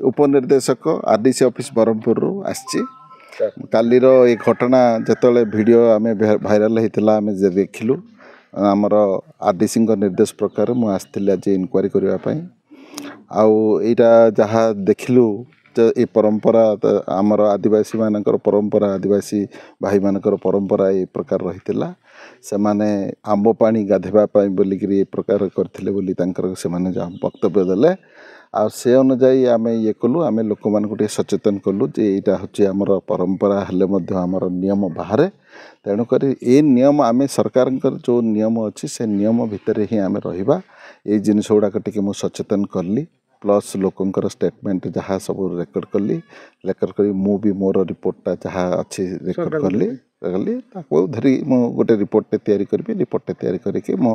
उपनिर्देशक RDC office Brahmapur आसी कालीर ये घटना जिते वीडियो आम भाइराल होता आम देखिलु आमर आरडीसी निर्देश प्रकार मुझे आसती आज इनक्वारी करने आईटा जहाँ देखिलु ये परंपरा आमर आदिवासी मानकर परंपरा आदिवासी भाई मानकर परंपरा ये प्रकार रही से माने आंब पानी गाधेवाई बोलिक ये प्रकार करते वक्तव्य देले आ से अनुजाई आम ये कलु आम लोक मान सचेतन कलु जे यहाँ हूँ आमर परंपरा हेले आमर नियम बाहर तेणुक ये नियम आम सरकार जो नियम अच्छी से नियम भितर ही आम रहा ये जिनस गुड़ाक टी सचेतन कली प्लस लोकंर स्टेटमेंट जहाँ सब रेकर्ड कली रेकर्ड कर भी मोर रिपोर्टा जहाँ अच्छी रेकर्ड कली धरी मु गोटे रिपोर्टे तैयारी करी रिपोर्टे तैयारी करके मो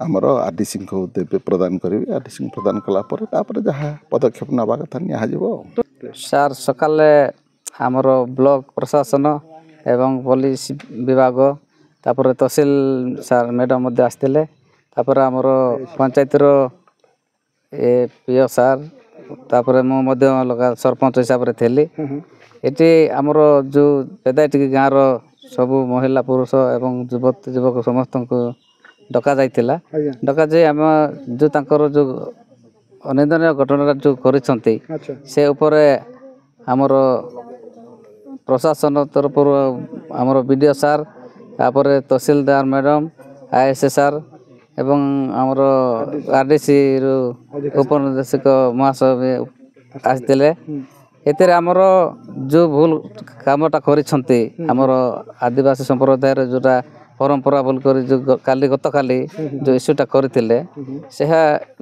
आमर आरडीसी को देवे प्रदान करी आरडीसी प्रदान कलापर जहाँ पदक्षेप नवा कथा निजी सार सकाले आमर ब्लॉक प्रशासन एवं पुलिस विभाग तापर तहसील सार मैडम आसते तापर आमर पंचायत ए पीओ सार तापर मु लगा सरपंच हिसाब से थी ये आमर जो पेदाटी गाँव सबू महिला पुरुष एवं युवती युवक समस्त को डका जाइथिला डका जे आम जो तांकर जो अनिंदनीय घटना जो करिसंती से ऊपर आमर प्रशासन तरफ आमर बीडीओ सार तापर तहसीलदार मैडम आईएसए सार एवं आमर आरडीसी उपनिर्देशक महाशय आसते एतिर आमर जो भूल कामटा करिसंती आमर आदिवासी संप्रदाय जोटा परंपरा बोल कर जो काली गत काली जो इश्यूटा करथिले से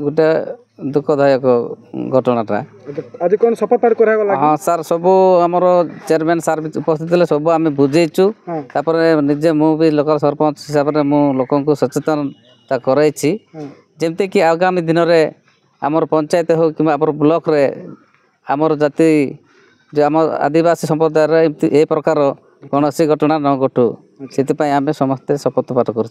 गोटे दुखदायक घटनाटा आज कौन शपथ पाठ करा गला हां सर सब हमर चेयरमैन सर उपस्थित थिले सब आमे बुझेचु तापर निजे मु भी लोकल सरपंच हिसाब रे मु लोकन को सचेतनता कराइछि जेमते कि आगामी दिन रे हमर पंचायत हो कि हमर ब्लॉक रे हमर जाति जो हम आदिवासी संप्रदाय रे ए प्रकार कौन घटना न घटू से आम समस्ते शपथ पाठ कर।